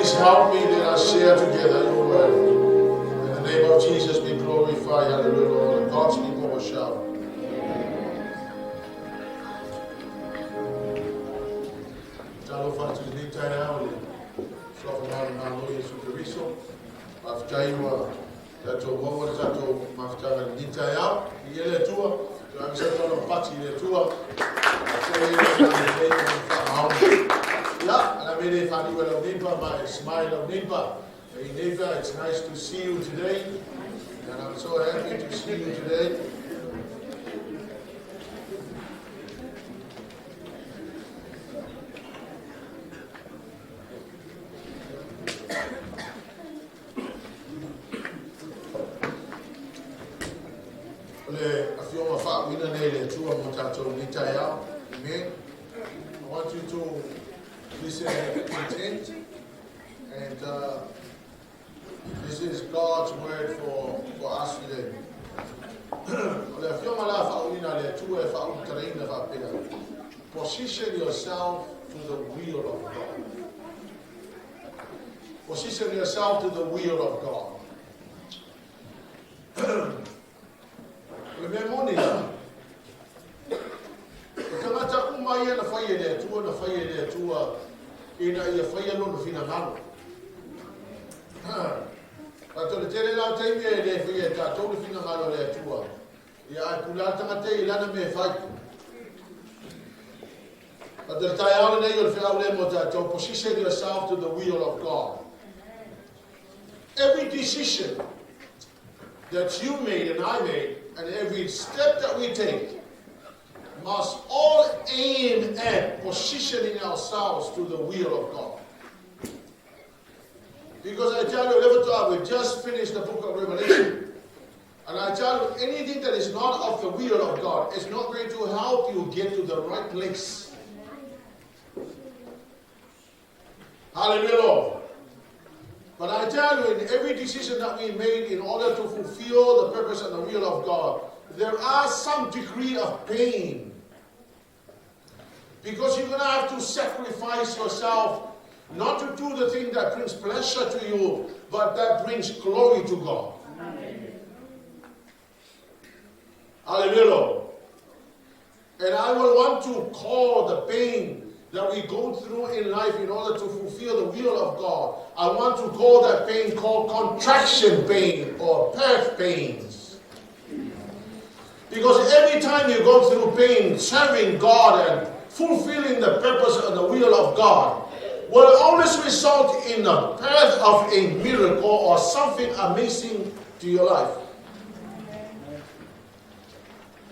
Please help me that I share together your word. In the name of Jesus, be glorified. Hallelujah, Lord. And God's people will shout. Ciao, faccio di Tanielu. So from my lawyer Superiso. I've told you that your woman is at home. I've told you Tanielu. Yele tua. So I'm saying on the party yele tua. I say yeah, and I made a funny word of Nimpa, my smile of Nimpa. Hey Nimpa, it's nice to see you today. And I'm so happy to see you today. I want you to listen intent, and this is God's word for us today. Position yourself to the will of God. Position yourself to the will of God. Na faia le tua ina ia faia no fina mano. Pato le tere la te me le faia ta to fina mano le tua. Ia kula tanga te ilana me fai. Pato le tai ala nei o fia le mo ta to position yourself to the will of God. Every decision that you made and I made, and every step that we take, must all aim at positioning ourselves to the will of God. Because I tell you, every time we just finished the book of Revelation, and I tell you, anything that is not of the will of God is not going to help you get to the right place. Hallelujah, Lord. But I tell you, in every decision that we made in order to fulfill the purpose and the will of God, there are some degree of pain. Because you're going to have to sacrifice yourself, not to do the thing that brings pleasure to you, but that brings glory to God. Amen. Hallelujah, Lord. And I will want to call the pain that we go through in life in order to fulfill the will of God. I want to call that pain called contraction pain or birth pains. Because every time you go through pain, serving God and fulfilling the purpose and the will of God will always result in the birth of a miracle or something amazing to your life.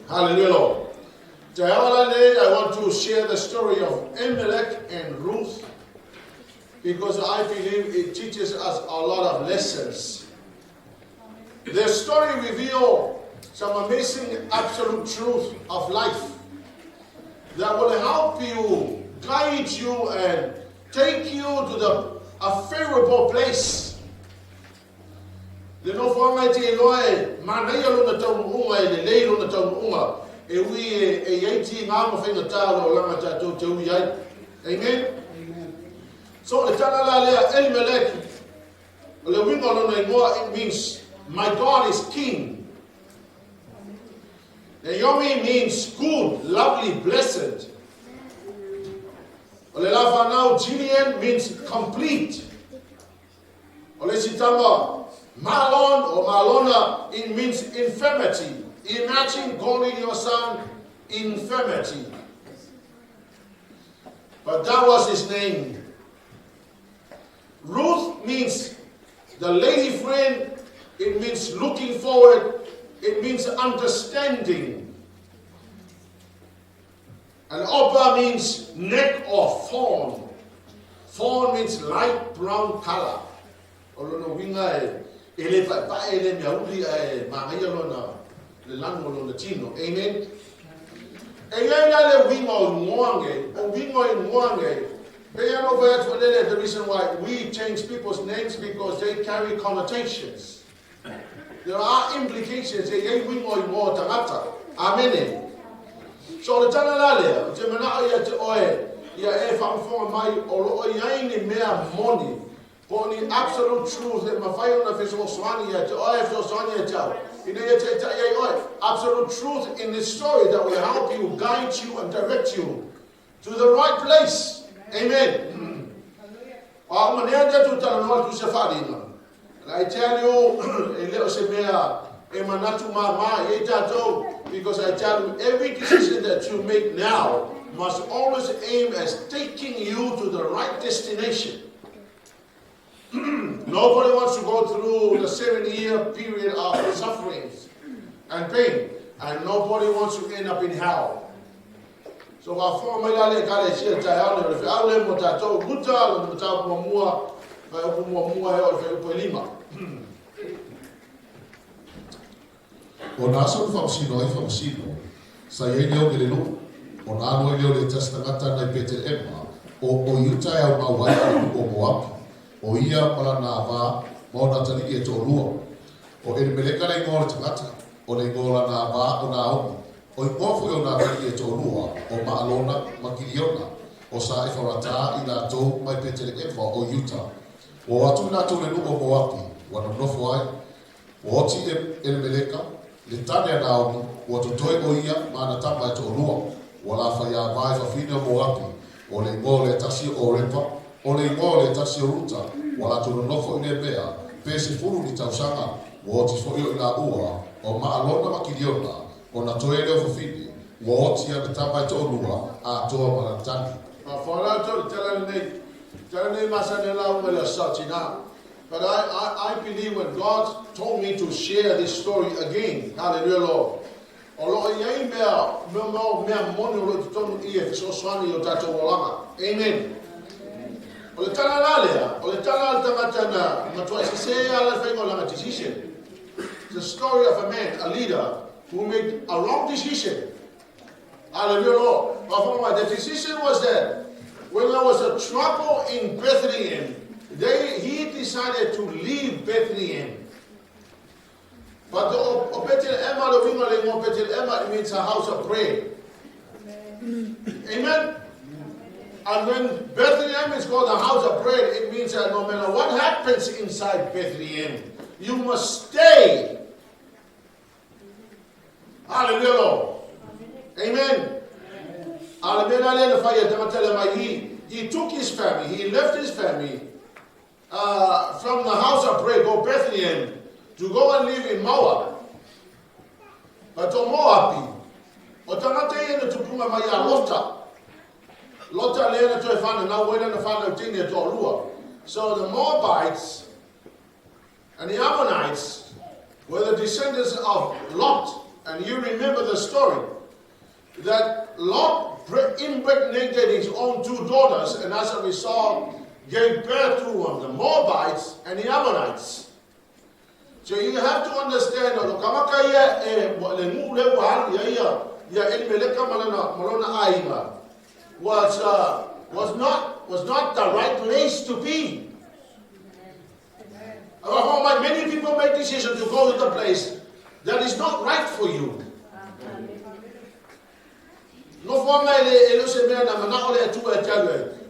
Hallelujah, Lord. I want to share the story of Elimelech and Ruth because I believe it teaches us a lot of lessons. Their story reveals some amazing absolute truth of life that will help you, guide you, and take you to a favorable place. Le no forma te loe, manai aluna tau unga e le lei luna tau unga, e ui e yeiti ngā mawhenga tālo langa tātou te ui ai. Amen? So le tana la lea Elimelech, le winga luna ingoa, it means, my God is king. Naomi means good, lovely, blessed. Olelafa now Gillian means complete. Olesitama Malon or Malona, it means infirmity. Imagine calling your son infirmity. But that was his name. Ruth means the lady friend. It means looking forward. It means understanding. And Opa means neck or fawn. Fawn means light brown color. Amen. The reason why we change people's names because they carry connotations. There are implications. Amen. So the Tanalale, Gemina ya te oe, ya e whakawhonga mai, o lo o iaini mea moni, For the absolute truth, and absolute truth in this story that will help you, guide you, and direct you to the right place. Amen. And I tell you, because I tell you, every decision that you make now must always aim as taking you to the right destination. Nobody wants to go through the 7-year period of sufferings and pain, and nobody wants to end up in hell. So o na aso whamasino ai whamasino sa iei leo ke le lu o na anu leo le testangata nai pete ema o iutai au mawai o moapi o ia pala na wā mauna tali e to lua o ele meleka nei ngore tangata o le ngola na wā o na omi o i kofu o na tali e to lua o maalona makiliona o sa e whawata i la tō mai pete le ema o iuta o atu na tō le lu o moapi wana mnofo ai o oti ele meleka le tane a Naomi, o to toi o ia, mana tama e to lua, o la whaia vai whawhine o api, o le ngō le tasi o repa, o le ngō le tasi o ruta, o la tunu nofo i le mea, pēsi furu ni tausanga, o ti fo i la ua, o maalona makiliona, o na toi leo whawhine, o oti a le tama e to lua, a toa mana tani. Whara tō tala nei masane Leauma le satina. But I believe when God told me to share this story again, hallelujah, Lord. Amen. The story of a man, a leader, who made a wrong decision. Hallelujah, Lord. But the decision was that when there was a trouble in Bethlehem, he decided to leave Bethlehem. But the Bethlehem, it means a house of prayer. Amen? And when Bethlehem is called a house of prayer, it means that no matter what happens inside Bethlehem, you must stay. Hallelujah, Lord. Amen. He took his family, he left his family, from the house of prayer, go Bethlehem, to go and live in Moab. But to Moabi, so the Moabites and the Ammonites were the descendants of Lot. And you remember the story that Lot impregnated his own 2 daughters, and as a result gave birth to the Moabites and the Ammonites. So you have to understand that was not the right place to be. Many people make decisions to go to the place that is not right for you.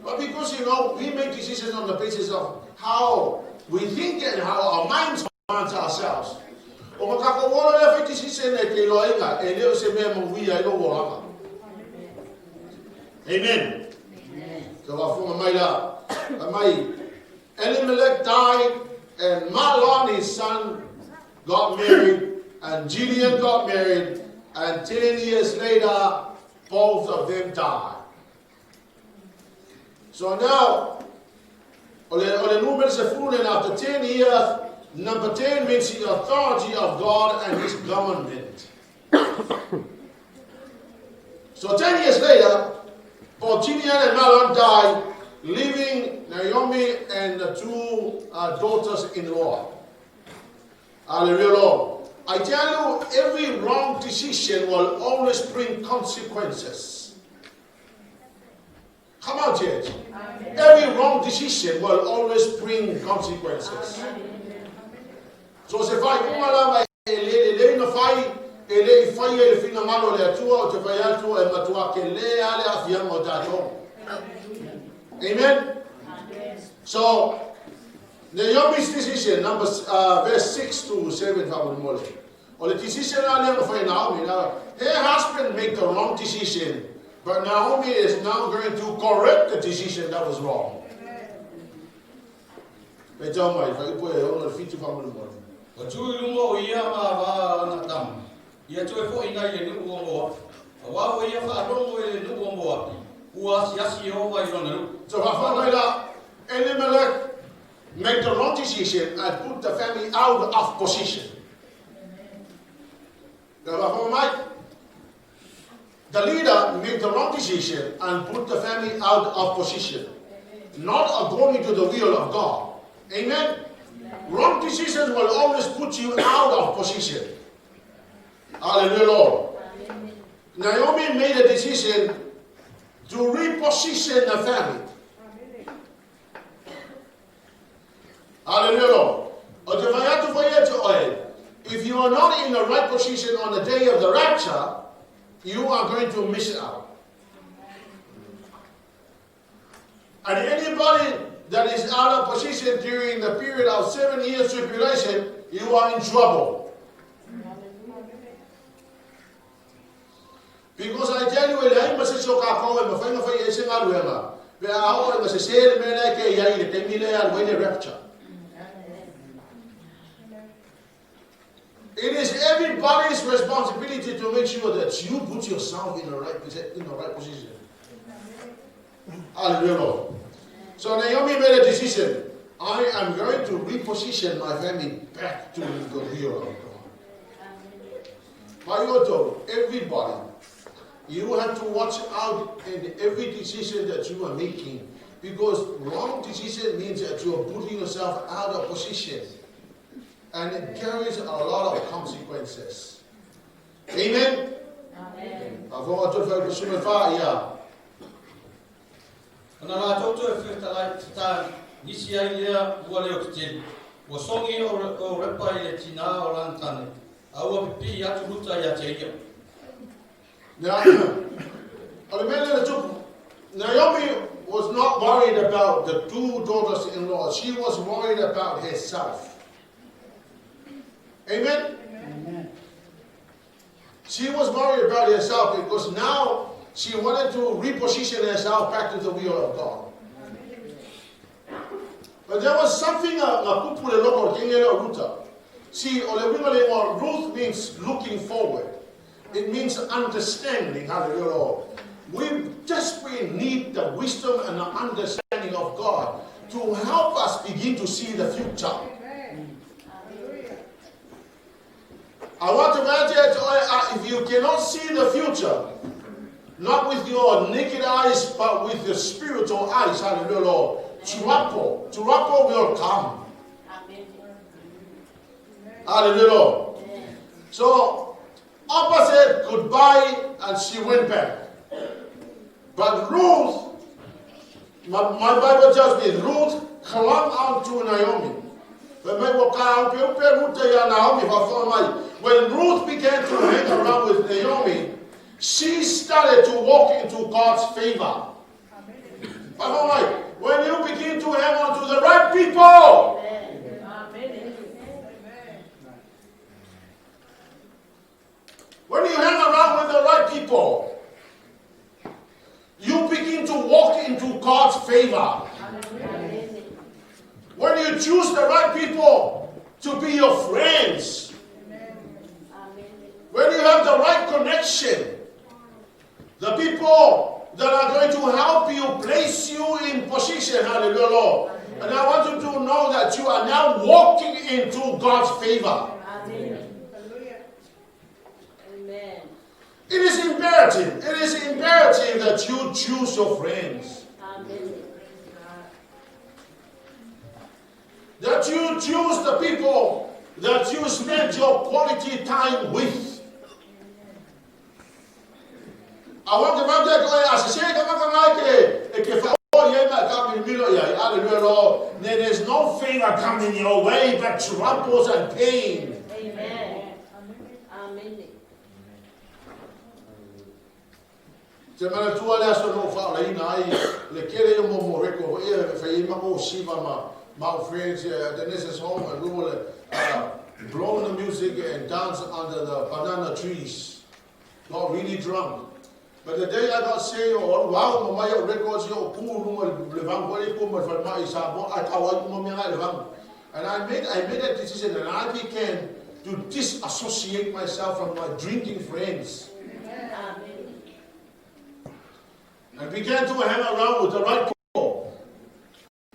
But because, we make decisions on the basis of how we think and how our minds want ourselves. Amen. So Elimelech died, and Mahlon, his son, got married, and Gideon got married, and 10 years later, both of them died. So now, after 10 years, number 10 means the authority of God and His government. So 10 years later, both Gideon and Mahlon died, leaving Naomi and the 2 daughters-in-law. Hallelujah, Lord. I tell you, every wrong decision will always bring consequences. Come on, church. Every wrong decision will always bring consequences. So if I amen. So Naomi's decision, verse 6 to 7, or the decision for Naomi. Now, her husband made the wrong decision, but Naomi is now going to correct the decision that was wrong. If you so Elimelech made the wrong decision and put the family out of position. The leader made the wrong decision and put the family out of position, not according to the will of God. Amen? Wrong decisions will always put you out of position. Hallelujah, Lord. Naomi made a decision to reposition the family. Hallelujah, Lord. If you are not in the right position on the day of the rapture, you are going to miss out. And anybody that is out of position during the period of 7 years tribulation, you are in trouble. Because I tell you, it is everybody's responsibility to make sure that you put yourself in the right position. Hallelujah, Lord. So Naomi made a decision. I am going to reposition my family back to the will of God. Everybody, you have to watch out in every decision that you are making, because wrong decision means that you are putting yourself out of position, and it carries a lot of consequences. Amen. Amen. Now, Naomi was not worried about the two daughters-in-law. She was worried about herself. Amen? Amen? She was worried about herself because now she wanted to reposition herself back to the will of God. But there was something See, Ruth means looking forward. It means understanding. Hallelujah, Lord. We desperately need the wisdom and the understanding of God to help us begin to see the future. I want to imagine if you cannot see the future, not with your naked eyes, but with your spiritual eyes, hallelujah, Lord, trouble will come. Hallelujah, Lord. So, Abba said goodbye and she went back. But Ruth, my Bible tells me, Ruth clung on to Naomi. When Ruth began to hang around with Naomi, she started to walk into God's favor. When you begin to hang on to the right people, when you hang around with the right people, you begin to walk into God's favor. When you choose the right people to be your friends, when you have the right connection, the people that are going to help you, place you in position, hallelujah, Lord. And I want you to know that you are now walking into God's favor. It is imperative that you choose your friends. Amen. That you choose the people that you spend your quality time with. I want to there is no favor coming your way, but troubles and pain. Amen. Amen. Semana tua le aso no fa le ina ai le kere yo mo reko e fa i mako siva ma my friends, Dennis is home, and we will blow the music and dance under the banana trees. Got really drunk. But the day I got saved, or wow, my records, and I made a decision, and I began to disassociate myself from my drinking friends. And began to hang around with the right people.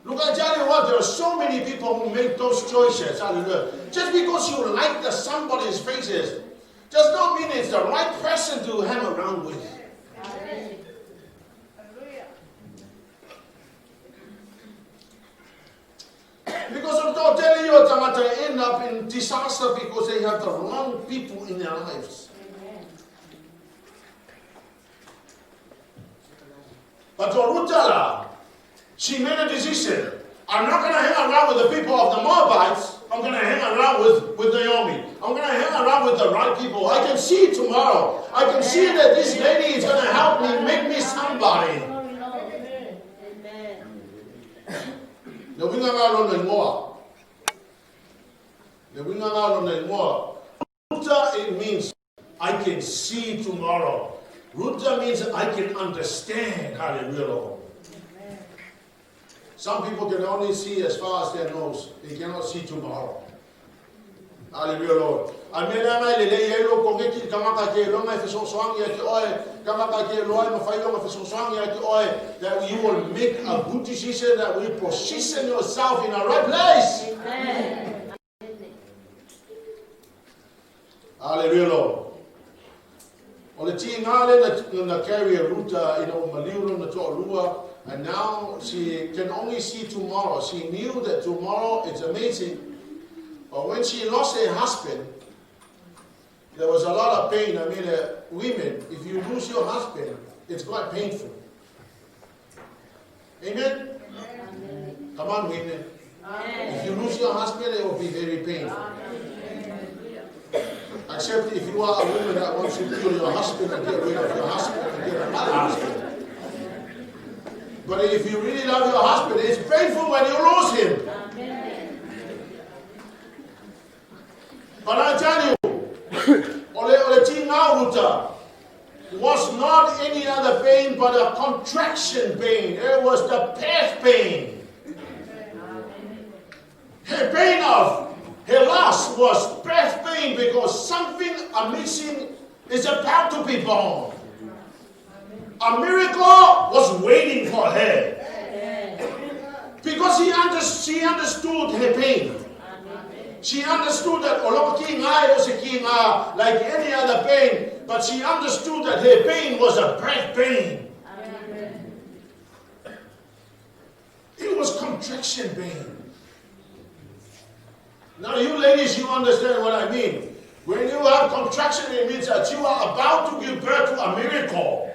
Look, I tell you what, there are so many people who make those choices. Hallelujah. Just because you like somebody's faces, does not mean it's the right person to hang around with. Because I'm telling you, they end up in disaster because they have the wrong people in their lives. But Rutala, she made a decision. I'm not going to hang around with the people of the Moabites. I'm going to hang around with Naomi. I'm going to hang around with the right people. I can see tomorrow. I can see that this lady is going to help me, make me somebody. Ruta, it means I can see tomorrow. Ruta means I can understand. Hallelujah. Some people can only see as far as their nose. They cannot see tomorrow. Hallelujah, Lord. That you will make a good decision, that will position yourself in the right place. Amen. Hallelujah, Lord. And now she can only see tomorrow. She knew that tomorrow is amazing. But when she lost her husband, there was a lot of pain. I mean, women, if you lose your husband, it's quite painful. Amen? Amen. Come on, women. Amen. If you lose your husband, it will be very painful. Amen. Except if you are a woman that wants to kill your husband and get rid of your husband and get another husband. But if you really love your husband, it's painful when you lose him. Amen. But I tell you, Ole Ruta was not any other pain but a contraction pain. It was the birth pain. Her pain of her loss was birth pain because something amazing is about to be born. A miracle was waiting for her. Because she understood her pain. She understood that Olokinga was a king like any other pain, but she understood that her pain was a birth pain. It was contraction pain. Now you ladies, you understand what I mean. When you have contraction, it means that you are about to give birth to a miracle.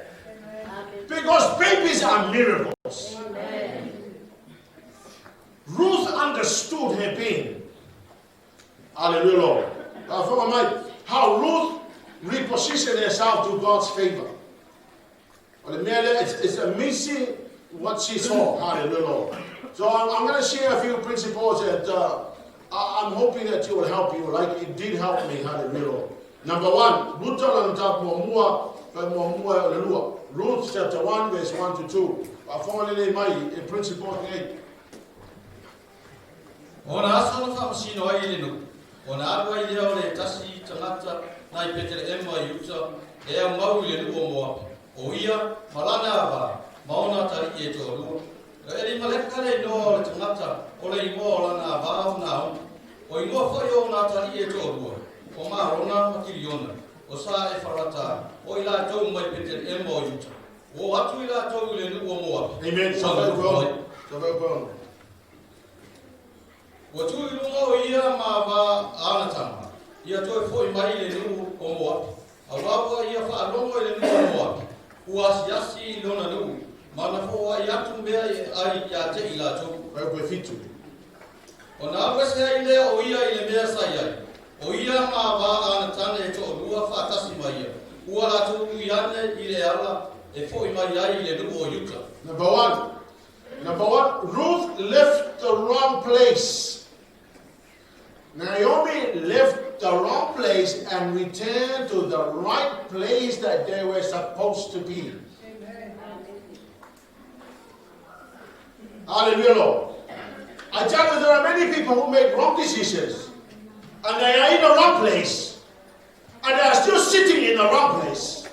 Because babies are miracles. Amen. Ruth understood her pain. Hallelujah, Lord. How Ruth repositioned herself to God's favor. It's amazing what she saw. Hallelujah, Lord. So I'm going to share a few principles that I'm hoping that you will help you, like it did help me. Hallelujah, Lord. Number one, Ruth chapter 1, verse 1 to 2. A principle 8. Ona asana fa masino ai lenu. Ona arwa ile ole tasi tangata na ipetere emma yusa e mau lenu o moa. O ia malana ba mauna tari e toru. E malekale no tangata ole imo lana ba na. O imo fo yo na tari e toru. O ma rona makiriona. O sa e farata. O ila tau mai petere emma yusa. O atu ila tau lenu o moa. Amen. So o tu lunga ia ma ba ana tama ia to foi mai le nu o moa awa ia fa longo le nu o moa uas yasi lona nu mana fo ia tu be ai ya te ila to vai fitu ona wese ile o ia ile me sa ia o ia ma ba ana tana e to lua fa tasi mai ua la tu ia ne ile ala e foi mai ia ile nu o yuka. Number one, Number one, Ruth left the wrong place. Naomi left the wrong place and returned to the right place that they were supposed to be. Amen. Hallelujah, Lord. I tell you, there are many people who make wrong decisions, and they are in the wrong place, and they are still sitting in the wrong place.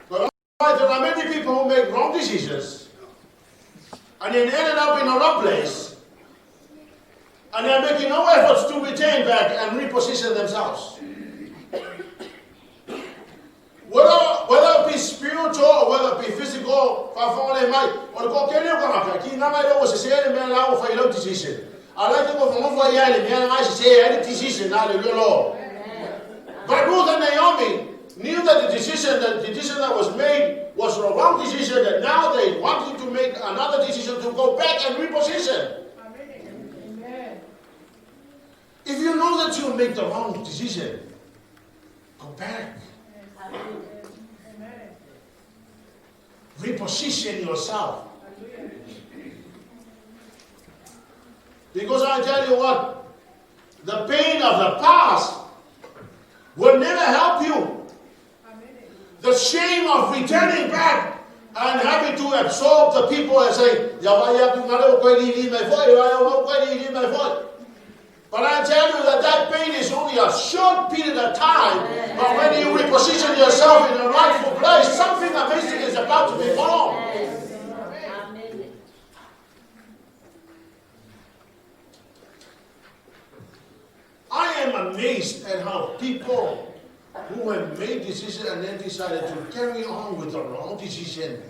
But there are many people who make wrong decisions, and then ended up in the wrong place, and they are making no efforts to return back and reposition themselves. Whether it be spiritual or whether it be physical, I like to go from over here and say any decision, hallelujah, Lord. But Ruth and Naomi knew that the decision that was made was the wrong decision, that now they wanted to make another decision to go back and reposition. Amen. If you know that you make the wrong decision, go back. Amen. Reposition yourself. Because I tell you what, the pain of the past will never help you. The shame of returning back and having to absorb the people and say, but I tell you that pain is only a short period of time. But when you reposition yourself in the rightful place, something amazing is about to be born. I am amazed at how people who have made decisions and then decided to carry on with the wrong decision.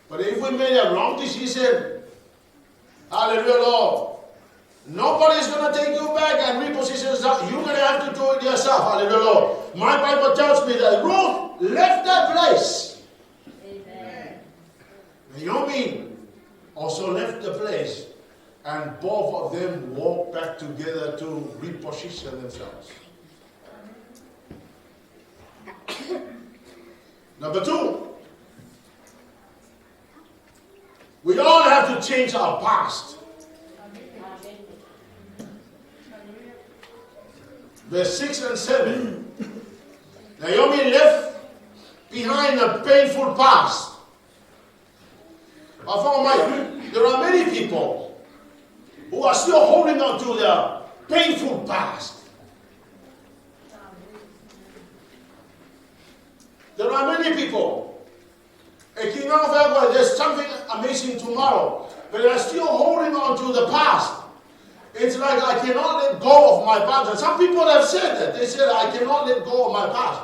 But if we made a wrong decision, hallelujah, Lord, nobody's going to take you back and reposition yourself. You're going to have to do it yourself, hallelujah, Lord. My Bible tells me that Ruth left that place. Amen. Naomi also left the place, and both of them walked back together to reposition themselves. Number two, we all have to change our past. Verse 6 and 7. Naomi left behind a painful past. There are many people who are still holding on to their painful past. There are many people. There's something amazing tomorrow, but they're still holding on to the past. It's like, I cannot let go of my past. And some people have said that. They said, I cannot let go of my past.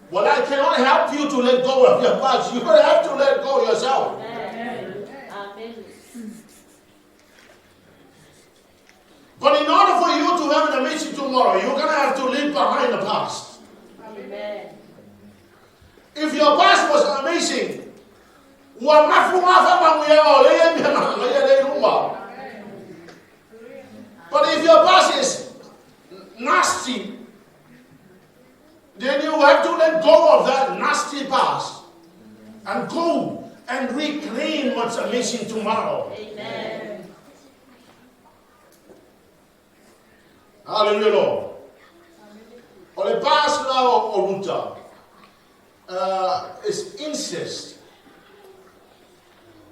Well, I cannot help you to let go of your past. You're going to have to let go yourself. Amen. But in order for you to have an amazing tomorrow, you're going to have to leave behind the past. Amen. If your past was amazing, but if your past is nasty, then you have to let go of that nasty past and go and reclaim what's amazing tomorrow. Amen. Hallelujah, Lord. Or the past now or Ruta is incest.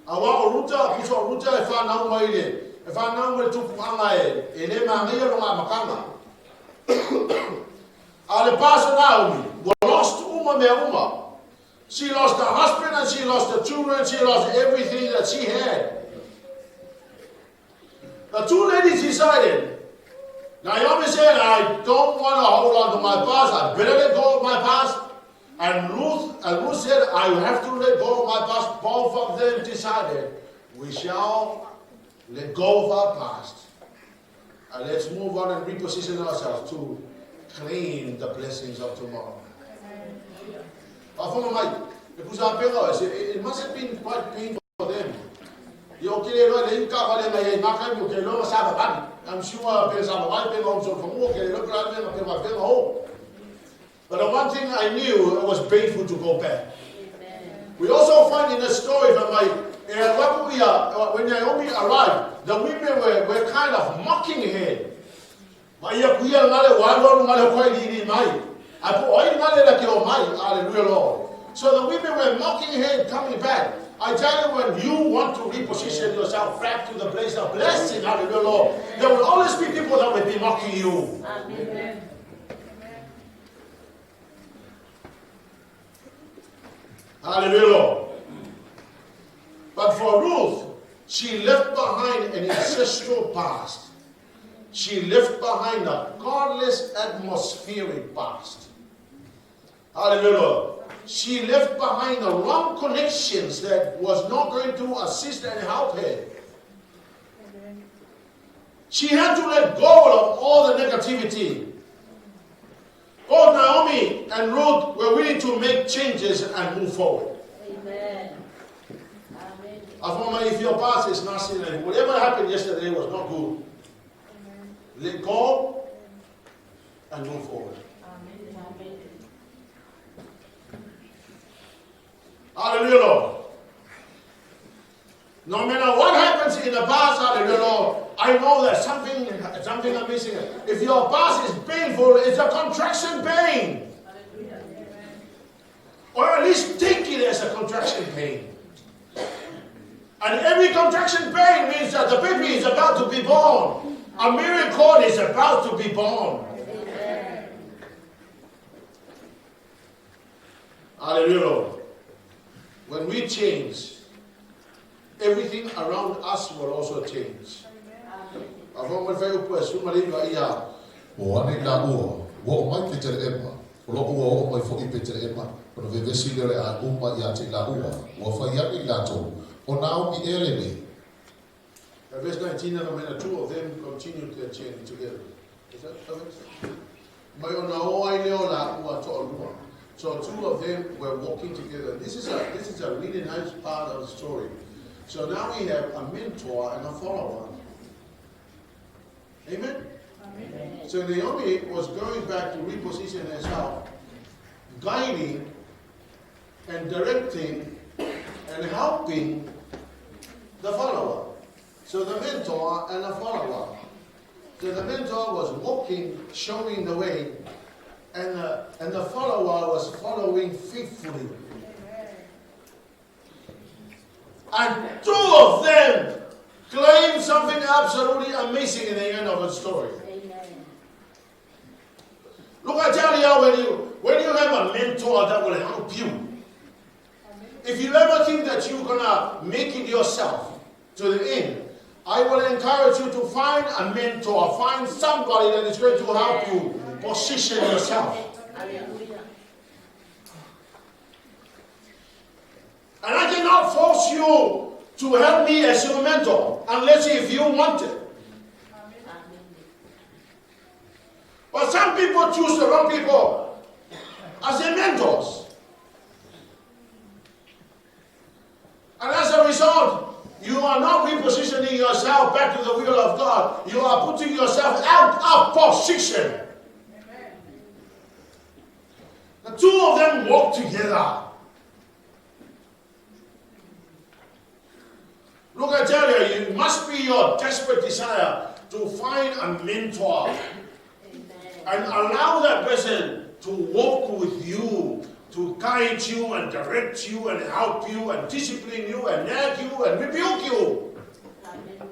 Awa Ruta, kuso Ruta if I now maile. If I now will to Pamae, Elema Mayor Makama. The pastor Naomi lost Uma. She lost her husband and she lost the children, she lost everything that she had. The two ladies decided. Naomi said, I don't want to hold on to my past, I better let go of my past. And Ruth said, I have to let go of my past. Both of them decided, we shall let go of our past. And let's move on and reposition ourselves to claim the blessings of tomorrow. It must have been quite painful for them. I'm sure there's a lot of people from work and look at me and I feel home. But the one thing I knew, it was painful to go back. Amen. We also find in the story from when Naomi arrived, the women were kind of mocking her. Hallelujah, Lord. So the women were mocking her coming back. I tell you, when you want to reposition yourself back to the place of blessing, hallelujah, Lord, there will always be people that will be mocking you. Amen. Hallelujah, Lord. But for Ruth, she left behind an ancestral past. She left behind a godless atmospheric past. Hallelujah, Lord. She left behind the wrong connections that was not going to assist and help her. She had to let go of all the negativity. Both Naomi and Ruth were willing to make changes and move forward. Amen. Amen. If your past is not seen, whatever happened yesterday was not good. Amen. Let go and move forward. Amen. Hallelujah, Lord. No matter what happens in the past, hallelujah, Lord, I know that something I'm missing. If your past is painful, it's a contraction pain. Hallelujah. Or at least take it as a contraction pain. And every contraction pain means that the baby is about to be born. A miracle is about to be born. Amen. Hallelujah, Lord. When we change, everything around us will also change. Verse 19, and the two of them continued their journey together. Is that correct? So two of them were walking together. This is a really nice part of the story. So now we have a mentor and a follower. Amen? Amen. So Naomi was going back to reposition herself, guiding and directing and helping the follower. So the mentor and the follower. So the mentor was walking, showing the way, and the follower was following faithfully. And two of them claimed something absolutely amazing in the end of the story. Amen. Look, I tell you, when you have a mentor that will help you, if you ever think that you're going to make it yourself to the end, I will encourage you to find a mentor, find somebody that is going to help you position yourself. Hallelujah. And I cannot force you to help me as your mentor, unless if you want it. But some people choose the wrong people as their mentors. And as a result, you are not repositioning yourself back to the will of God. You are putting yourself out of position. Amen. The two of them walk together. Look, I tell you, it must be your desperate desire to find a mentor. Amen. And allow that person to walk with you, to guide you and direct you and help you and discipline you and nag you and rebuke you. Amen.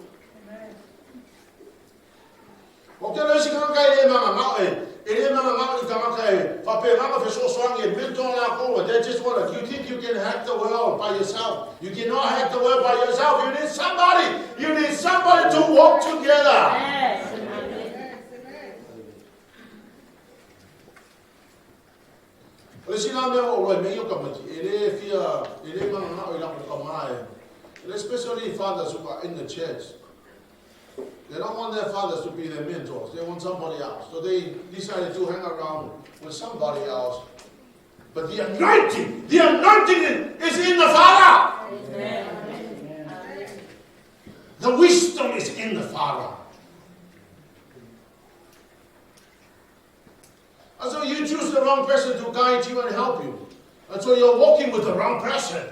They just want to, you think you can hack the world by yourself. You cannot hack the world by yourself. You need somebody. You need somebody to walk together. Yes. Especially fathers who are in the church. They don't want their fathers to be their mentors. They want somebody else. So they decided to hang around with somebody else. But the anointing is in the Father. Amen. The wisdom is in the Father. And so you choose the wrong person to guide you and help you. And so you're walking with the wrong person.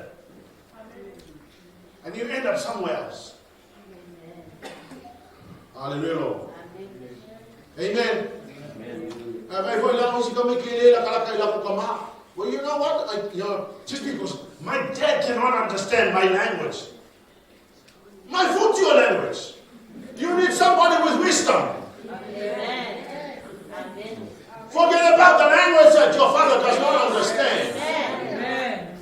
And you end up somewhere else. Hallelujah, Lord. Amen. Well, you know what? Just because my dad cannot understand my language. My future language. You need somebody with wisdom. Amen. Forget about the language that your father does not understand. Amen.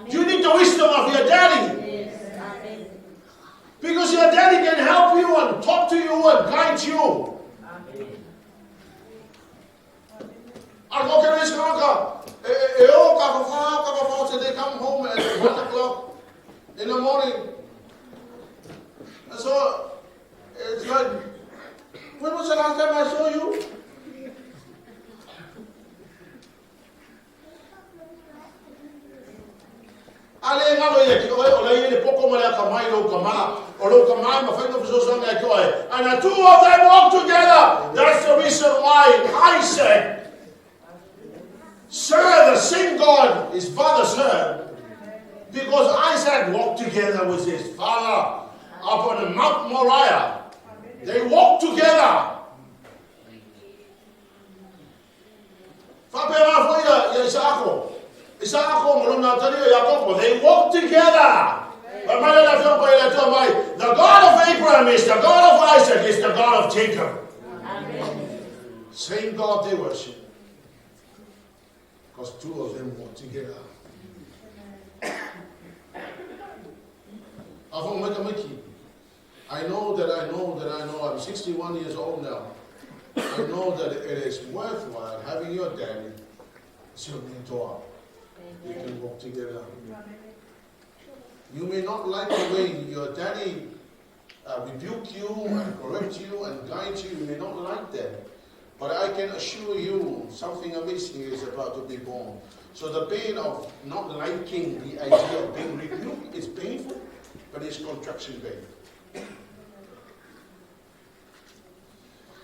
You need the wisdom of your daddy. Because your daddy can help you and talk to you and guide you. They come home at 1 o'clock in the morning. And so it's like, when was the last time I saw you? And the two of them walk together. That's the reason why Isaac served the same God his father served. Because Isaac walked together with his father up on the Mount Moriah. They walked together. They walked together. The God of Abraham is the God of Isaac, is the God of Jacob. Amen. Same God they worship. Because two of them walked together. I know, I'm 61 years old now. I know that it is worthwhile having your daddy as your mentor. You can walk together. You may not like the way your daddy rebuke you and correct you and guide you. You may not like that. But I can assure you something amazing is about to be born. So the pain of not liking the idea of being rebuked is painful, but it's contraction pain.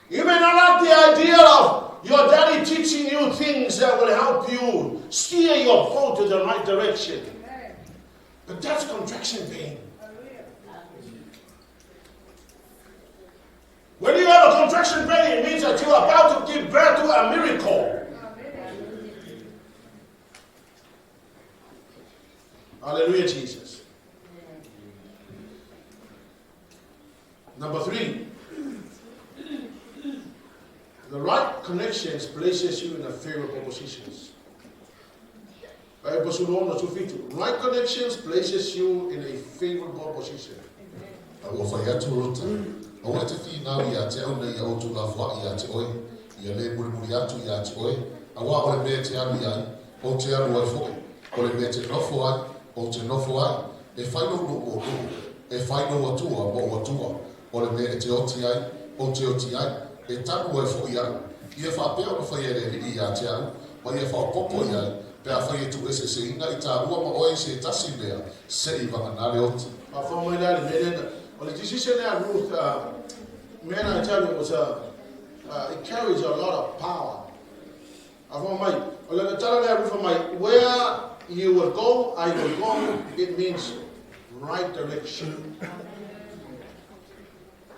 You may not like the idea of your daddy teaching you things that will help you steer your boat to the right direction. But that's contraction pain. When you have a contraction pain, it means that you are about to give birth to a miracle. Hallelujah, Jesus. Number 3. The right connections places you in a favorable positions. Right connections places you in a favorable position. Well, the decision that Ruth, man, I tell you, it carries a lot of power. Where you will go, I will go. It means right direction.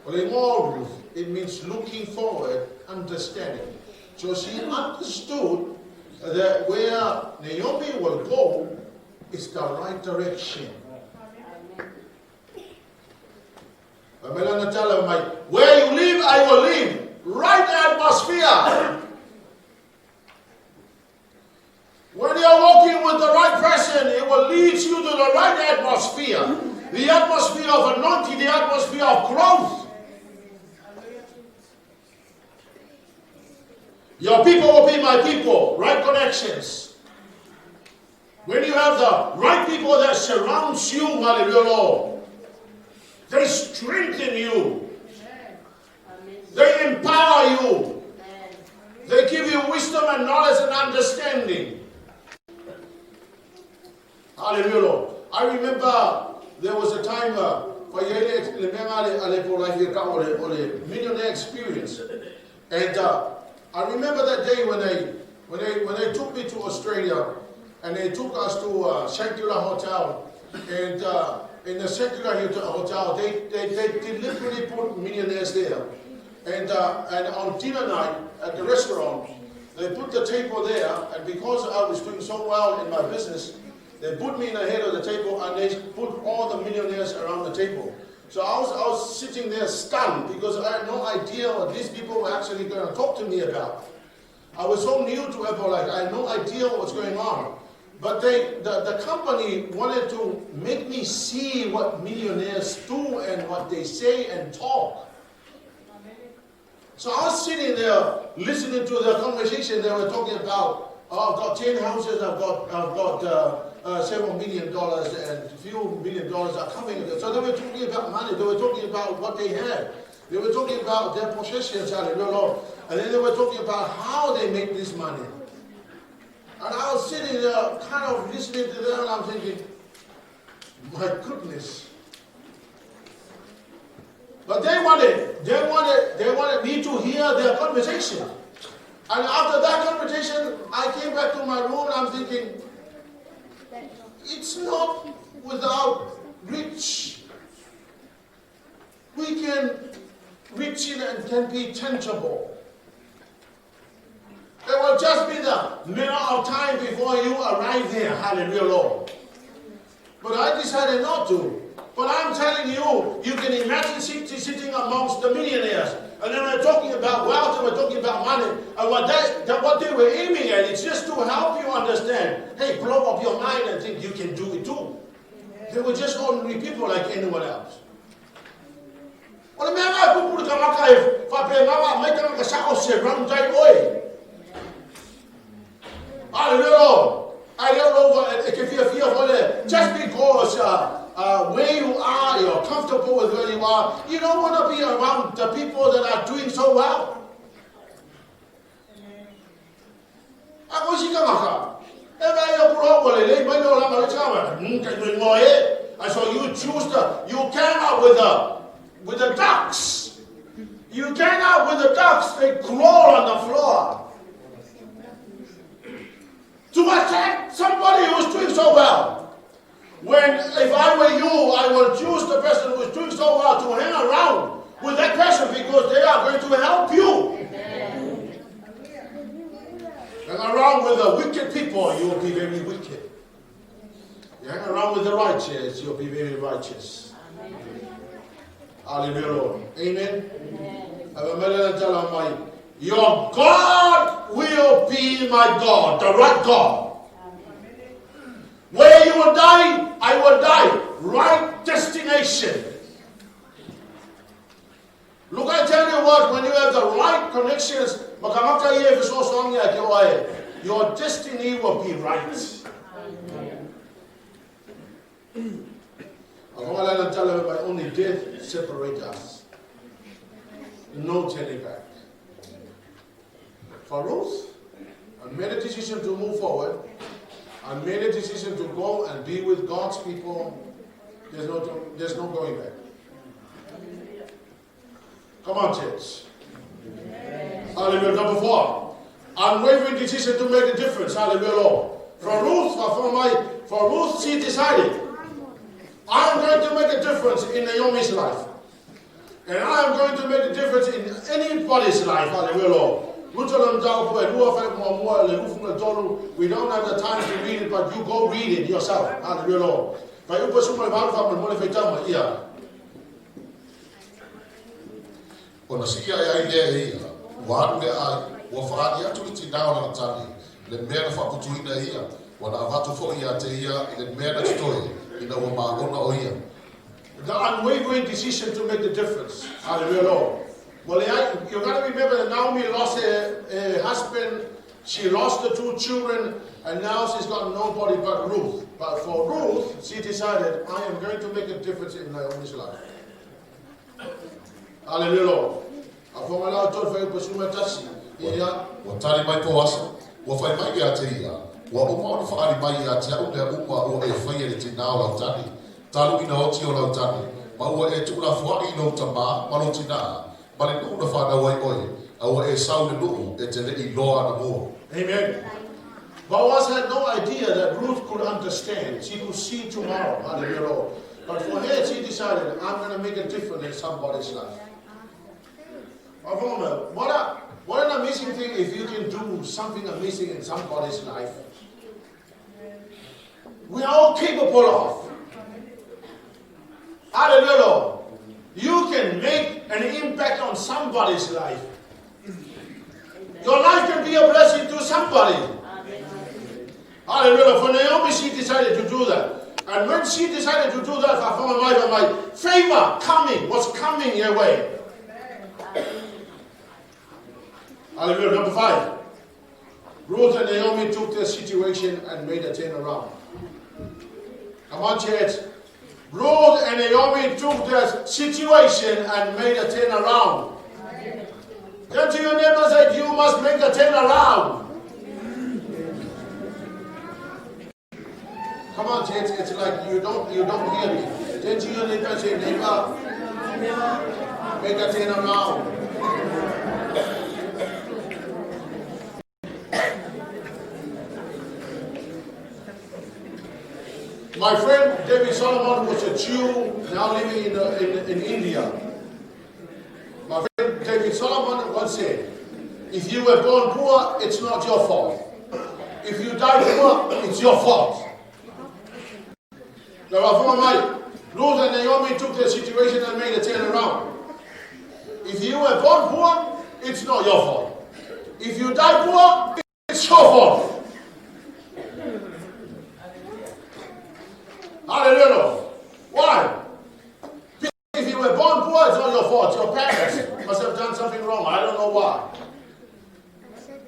Well, in more Ruth, it means looking forward, understanding. So she understood that where Naomi will go is the right direction. Where you live, I will live. Right atmosphere. When you are walking with the right person, it will lead you to the right atmosphere. The atmosphere of anointing, the atmosphere of growth. Your people will be my people. Right connections. When you have the right people that surrounds you, hallelujah, Lord, they strengthen you. They empower you. They give you wisdom and knowledge and understanding. Hallelujah, Lord. I remember there was a time for millionaire experience. And I remember that day when they took me to Australia and they took us to Secular Hotel, and in the Secular Hotel they deliberately put millionaires there, and on dinner night at the restaurant they put the table there, and because I was doing so well in my business, they put me in the head of the table and they put all the millionaires around the table. So I was sitting there stunned because I had no idea what these people were actually going to talk to me about. I was so new to Apple, like I had no idea what was going on. But the company wanted to make me see what millionaires do and what they say and talk. So I was sitting there listening to the conversation. They were talking about, oh, I've got 10 houses, I've got several $1 million, and a few $1 million are coming. So they were talking about money. They were talking about what they had. They were talking about their possessions, and then they were talking about how they make this money. And I was sitting there kind of listening to them, and I'm thinking, my goodness. But they wanted me to hear their conversation. And after that conversation, I came back to my room and I'm thinking, it's not without reach. We can reach it and can be tangible. It will just be the matter of time before you arrive there. Hallelujah, Lord. But I decided not to. But I'm telling you, you can imagine sitting amongst the millionaires. And then we're talking about wealth and we're talking about money. And what they were aiming at is just to help you understand. Hey, blow up your mind and think you can do it too. They were just ordinary people like anyone else. Hallelujah. I don't know just because where you are, you're comfortable with where you are. You don't want to be around the people that are doing so well. And so you you came out with the ducks. You came out with the ducks, they crawl on the floor. To attack somebody who is doing so well. When, if I were you, I would choose the person who is doing so well to hang around with that person because they are going to help you. Hang around with the wicked people, you will be very wicked. You hang around with the righteous, you'll be very righteous. Hallelujah, Lord. Amen. Your God will be my God, the right God. Where you will die, I will die. Right destination. Look, I tell you what, when you have the right connections, your destiny will be right. Only death separates us. No turning back. For Ruth, I made a decision to move forward. I made a decision to go and be with God's people. There's no going back. Come on, church. Hallelujah. Number 4. Unwavering decision to make a difference. Hallelujah, Lord. For Ruth, she decided, I'm going to make a difference in Naomi's life. And I am going to make a difference in anybody's life. Hallelujah, Lord. We don't have the time to read it, but you go read it yourself. Hallelujah, Lord. Ona sia ya ile ia wa le ai wa fa ia tu ti na ona tani le mera fa ku tu ina ia wa na va tu fo ia te ia le mera toi ina wa ma ona o ia. The unwavering decision to make the difference. Hallelujah, Lord. Well, you got to remember that Naomi lost her husband, she lost the 2 children, and now she's got nobody but Ruth. But for Ruth, she decided, I am going to make a difference in Naomi's life. Hallelujah, Lord. Wa tari mai po asa wa fai mai ia te ia wa uma o fa ari mai ia te au le uma o e fai e te na o tani talu ina o ti o lautani ma ua e tu la fuai no tama ma lo tina ma le no fa da wai oi Aua e sau le nuku e te lei loa na mua. Amen. Boaz had no idea that Ruth could understand. She could see tomorrow. Hallelujah, Lord. But for her, she decided, I'm going to make a difference in somebody's life. What an amazing thing if you can do something amazing in somebody's life. We are all capable of. Hallelujah, Lord. You can make an impact on somebody's life. Your life can be a blessing to somebody. Hallelujah. For Naomi, she decided to do that. And when she decided to do that, I found my favor was coming your way. Hallelujah. Number 5. Ruth and Naomi took their situation and made a turnaround. Come on, church. Ruth and Naomi took their situation and made a turnaround. Turn to your neighbor and say, you must make a turnaround. Come on, church. It's like you don't hear me. Turn to your neighbor and say, neighbor, make a turnaround. My friend David Solomon was a Jew now living in India. My friend David Solomon once said, if you were born poor, it's not your fault. If you die poor, it's your fault. Ruth and Naomi took their situation and made a turnaround. If you were born poor, it's not your fault. If you die poor, it's your fault. Hallelujah. Why? If you were born poor, it's not your fault. Your parents must have done something wrong. I don't know why.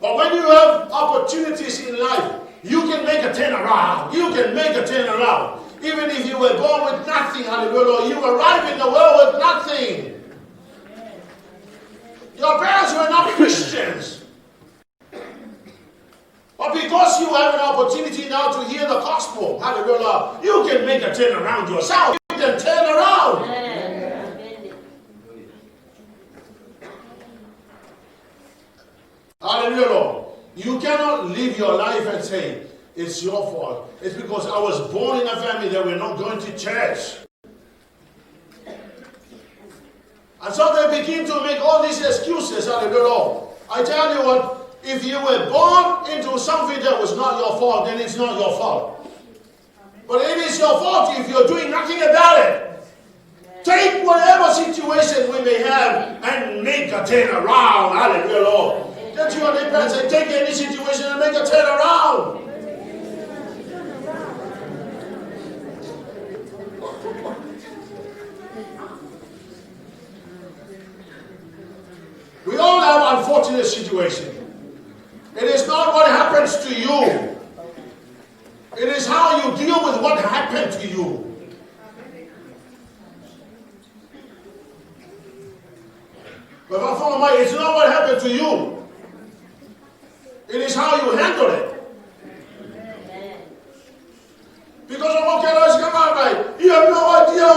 But when you have opportunities in life, you can make a turnaround. You can make a turnaround. Even if you were born with nothing, hallelujah, you arrive in the world with nothing. Your parents were not Christians. But because you have an opportunity now to hear the gospel, hallelujah, you can make a turnaround yourself. You can turn around. Hallelujah, Lord. You cannot live your life and say, it's your fault. It's because I was born in a family that we're not going to church. And so they begin to make all these excuses. Hallelujah, Lord. I tell you what, if you were born into something that was not your fault, then it's not your fault. But it is your fault if you're doing nothing about it. Take whatever situation we may have and make a turnaround. Hallelujah, Lord. Get to your neighbor and say, take any situation and make a turnaround. We all have unfortunate situations. It is not what happens to you. It is how you deal with what happened to you. But it's not what happened to you. It is how you handle it. Because of you have no idea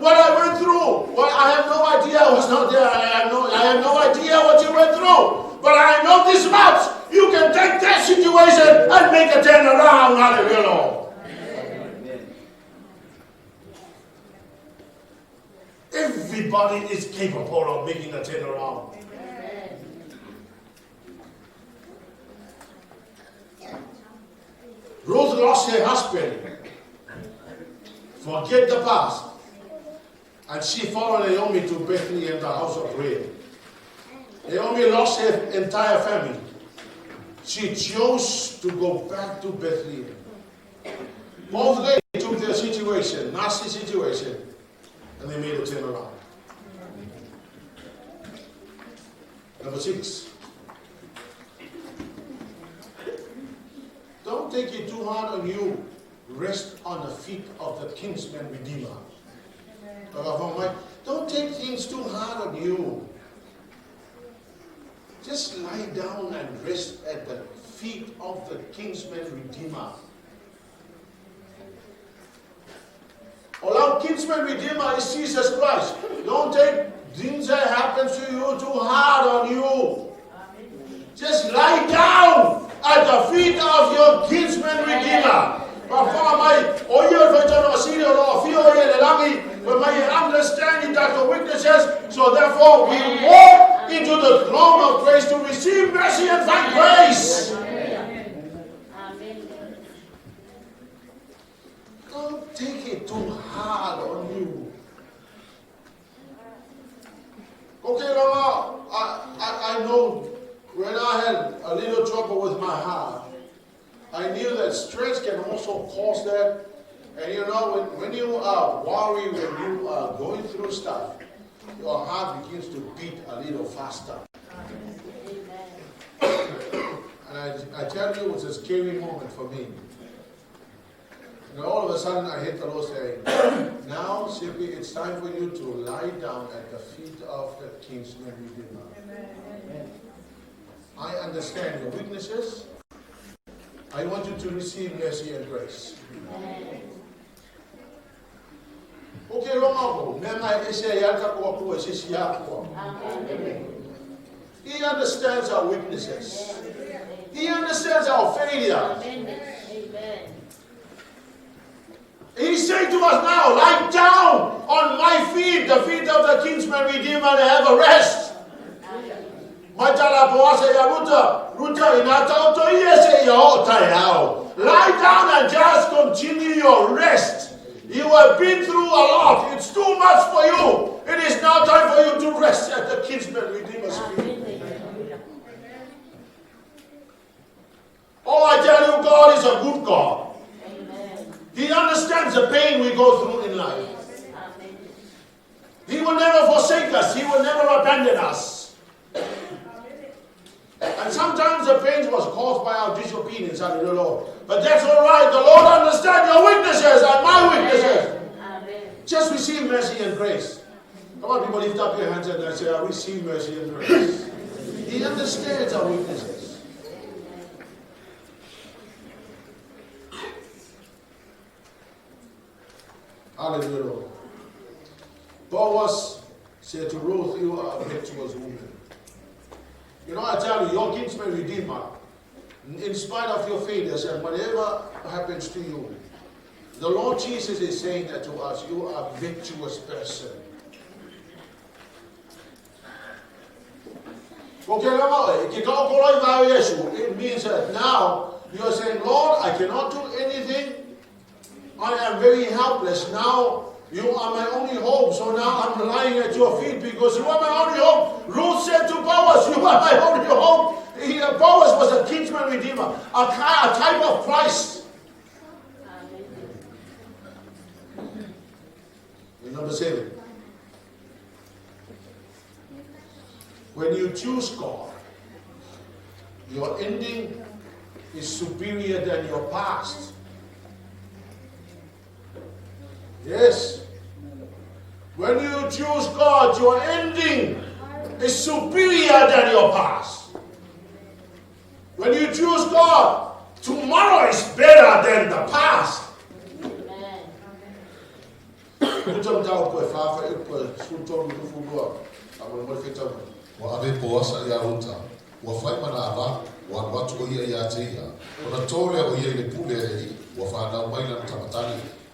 what I went through. Well, I have no idea. I was not there. I have no idea what you went through. But I know this much. You can take that situation and make a turnaround. Hallelujah, Lord. Everybody is capable of making a turnaround. Ruth lost her husband. Forget the past. And she followed Naomi to Bethlehem, the house of prayer. Naomi lost her entire family. She chose to go back to Bethlehem. Both they took their situation, nasty situation, and they made a turnaround. Number 6. Don't take it too hard on you. Rest on the feet of the kinsman redeemer. Don't take things too hard on you. Just lie down and rest at the feet of the kinsman redeemer. Our kinsman redeemer is Jesus Christ. Don't take things that happen to you too hard on you. Just lie down at the feet of your kinsman redeemer. But for my understanding that the weaknesses, so therefore we walk into the throne of grace to receive mercy and find grace. Don't take it too hard on you. Okay, Lord, I know when I had a little trouble with my heart, I knew that stress can also cause that. And you know, when you are worried, when you are going through stuff, your heart begins to beat a little faster. And I tell you, it was a scary moment for me. And all of a sudden, I hit the Lord saying, now, Sepi, it's time for you to lie down at the feet of the kinsman redeemer. I understand your weaknesses. I want you to receive mercy and grace. Okay, he understands our weaknesses. He understands our failures. He's saying to us now, lie down on my feet, the feet of the kinsman redeemer, and have a rest. Lie down and just continue your rest. You have been through a lot. It's too much for you. It is now time for you to rest at the kinsman redeemer's feet. Oh, I tell you, God is a good God. He understands the pain we go through in life. He will never forsake us. He will never abandon us. And sometimes the pain was caused by our disobedience unto the Lord. But that's all right. The Lord understands your weaknesses and my weaknesses. Just receive mercy and grace. Come on, people, lift up your hands and say, I receive mercy and grace. He understands our weaknesses. Hallelujah, Lord. Boaz said to Ruth, you are a virtuous woman. You know, I tell you, your kinsman redeemer, in spite of your failures and whatever happens to you, the Lord Jesus is saying that to us, you are a virtuous person. It means that now you are saying, Lord, I cannot do anything. I am very helpless. Now you are my only hope. So now I'm lying at your feet because you are my only hope. Ruth said to Boaz, you are my only hope. Boaz was a kinsman redeemer, a type of Christ. Number 7. When you choose God, your ending is superior than your past. Yes. When you choose God, your ending is superior than your past. When you choose God, tomorrow is better than the past.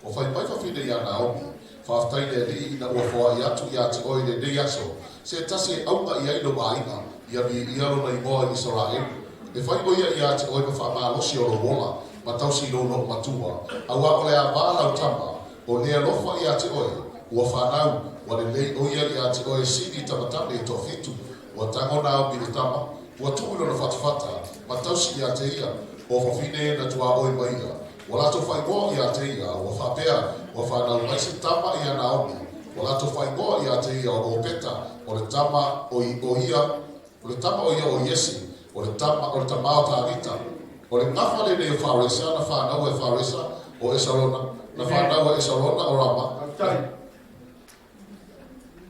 O fai mai fa fide ya Naomi fa tai de li na o fo ya tu ya ti oi de yaso se tasi au ma ia no baina ia bi ia ro mai mo Israel e fai mo ia ti oi fa ma lo si o rola ma tau si lo no matua au a ole a bala o tama o le lo fa ia ti oi o fa na o le le o ia ti oi si di tama e to fitu o tango na o bi tama o tu lo fa fata ma tau si ia te ia o fa fine na tua oi mai wala to fai go ia te ia o fa pea o fa na mai se tama ia na o wala to fai go ia te ia o peta o le tama o ia o le tama o ia o yesi o le tama o ta rita o le ngafa le ne faresa na fa na o faresa o esarona na fa na o esarona o rama tai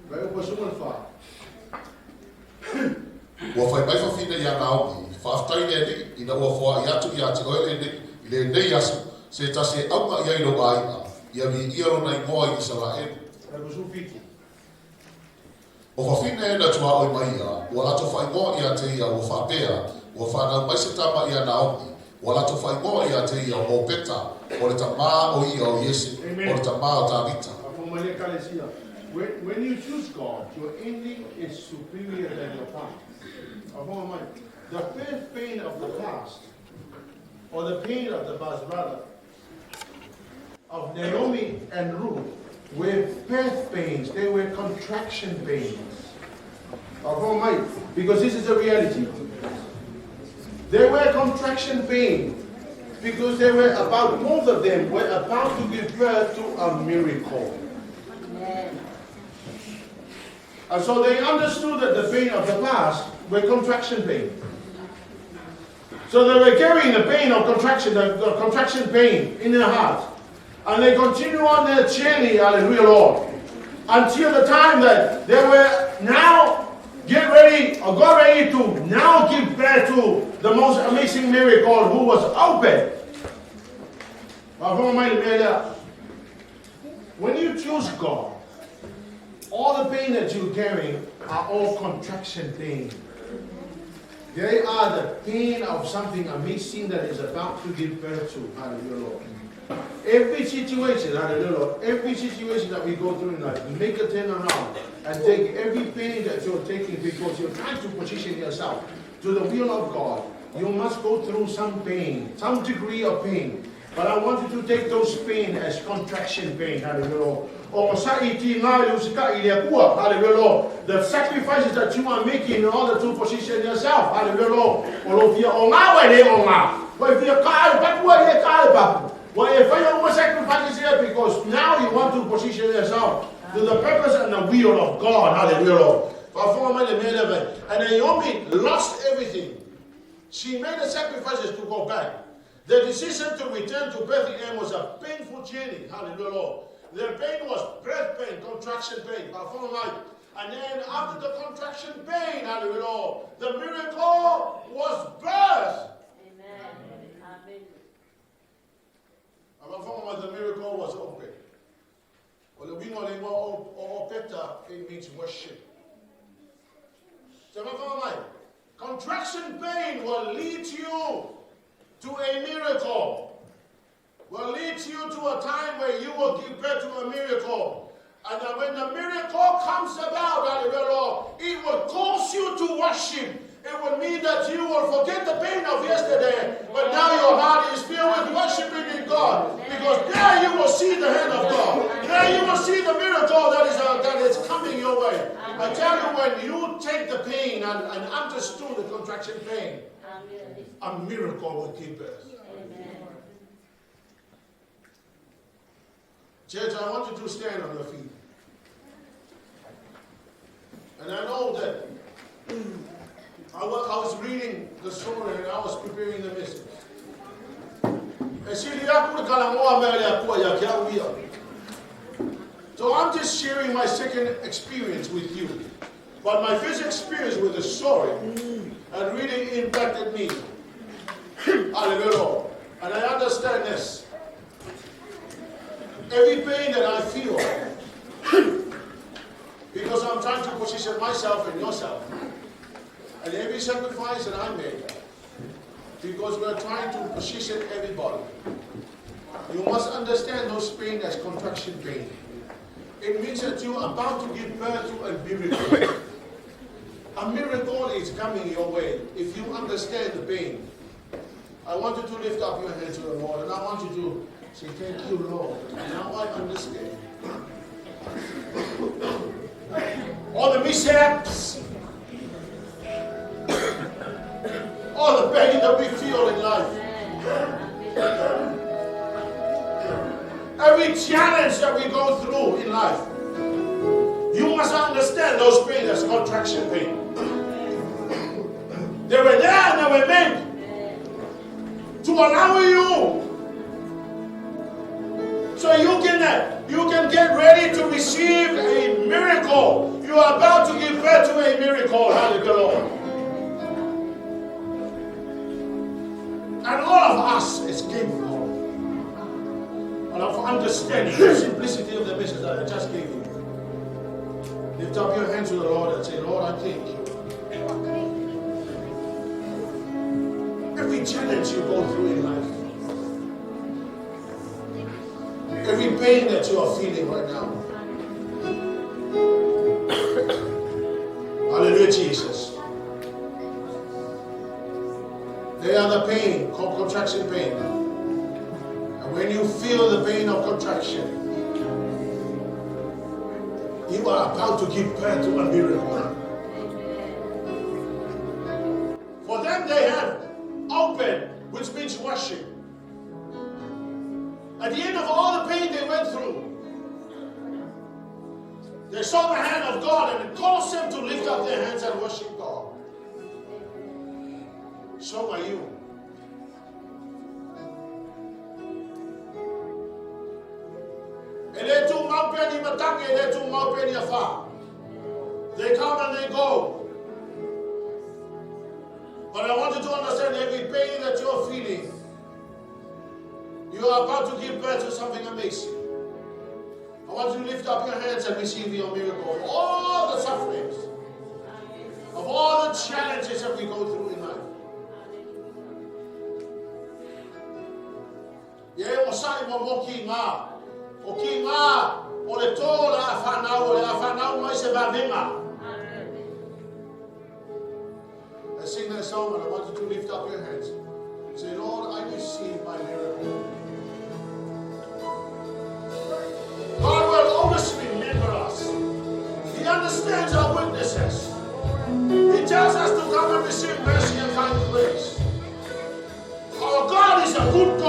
vai o posumo fa o fai mai fa fina ia na o fa tai ne ina o fa ia tu ia te o le nei asu se tasi au ma ia ino aina ia vi ia rona i moa i Israel o fa fine na tua oi mai ia o la to fai moa ia te ia o fa pea Ua whanau mai se tama ia Naomi. Ua lato whai moa ia te ia o peta. O le tamā o ia o Yesu. O le tamā o Tavita. When you choose God, your ending is superior than your past. The first pain of the past, or the pain of the past rather, of Naomi and Ruth, were birth pains, they were contraction pains. Because this is the reality. They were contraction pain because they were about, both of them were about to give birth to a miracle. And so they understood that the pain of the past were contraction pain. So they were carrying the pain of contraction, the contraction pain in their heart. And they continue on their journey, hallelujah, Lord, until the time that they were now got ready to now give birth to the most amazing miracle who was open. When you choose God, all the pain that you're carrying are all contraction pain. They are the pain of something amazing that is about to give birth to. Hallelujah, Lord. Every situation, hallelujah, Lord, every situation that we go through in life, make a turn around and take every pain that you're taking because you're trying to position yourself to the will of God. You must go through some pain, some degree of pain. But I want you to take those pain as contraction pain, hallelujah, Lord. Hallelujah, Lord. The sacrifices that you are making in order to position yourself, hallelujah, Lord. Well, if you want sacrifices here because now you want to position yourself to the purpose and the will of God, hallelujah, Lord. And Naomi lost everything. She made the sacrifices to go back. The decision to return to Bethlehem was a painful journey, hallelujah, Lord. The pain was breath pain, contraction pain. And then after the contraction pain, hallelujah, Lord, the miracle was birthed. The miracle was open. Well, we know they were it means worship. Contraction pain will lead you to a miracle. Will lead you to a time where you will give birth to a miracle. And when the miracle comes about, hallelujah, Lord, it will cause you to worship. It will mean that you will forget the pain of yesterday, but now your heart is filled with worshiping in God. Because there you will see the hand of God. There you will see the miracle that is coming your way. I tell you, when you take the pain and understood the contraction pain, a miracle will give birth. Church, I want you to stand on your feet. And I know that I was reading the story and I was preparing the message. So I'm just sharing my second experience with you. But my first experience with the story and really impacted me. Hallelujah. And I understand this. Every pain that I feel, because I'm trying to position myself and yourself, and every sacrifice that I make, because we're trying to position everybody, you must understand those pain as contraction pain. It means that you're about to give birth to a miracle. A miracle is coming your way if you understand the pain. I want you to lift up your hands to the Lord, and I want you to say, thank you, Lord. Now I understand. All the mishaps, all the pain that we feel in life, every challenge that we go through in life, you must understand those pains as contraction pain. They were there and they were meant to allow you so you can get ready to receive a miracle. You are about to give birth to a miracle. Hallelujah, Lord. And all of us is capable of understanding the simplicity of the message that I just gave you. Lift up your hands to the Lord and say, Lord, I thank you. challenge you go through in life, every pain that you are feeling right now. Hallelujah, Jesus. They are the pain, called contraction pain. And when you feel the pain of contraction, you are about to give birth to a miracle. For them, they have open, which means washing. At the end of all the pain they went through, they saw the hand of God, and it caused them to lift up their hands and worship God. So are you. They come and they go. But I want you to understand, every pain that you're feeling, you are about to give birth to something amazing. I want you to lift up your hands and receive your miracle. Of all the sufferings, of all the challenges that we go through in life. Yeah, Mosai Momoki Ma. Oki Ma. Ole Tola Afanau, mai se Babima. I sing that song and I want you to lift up your hands. Say, Lord, I receive my miracle. God will always remember us. He understands our weaknesses. He tells us to come and receive mercy and find grace. Our God is a good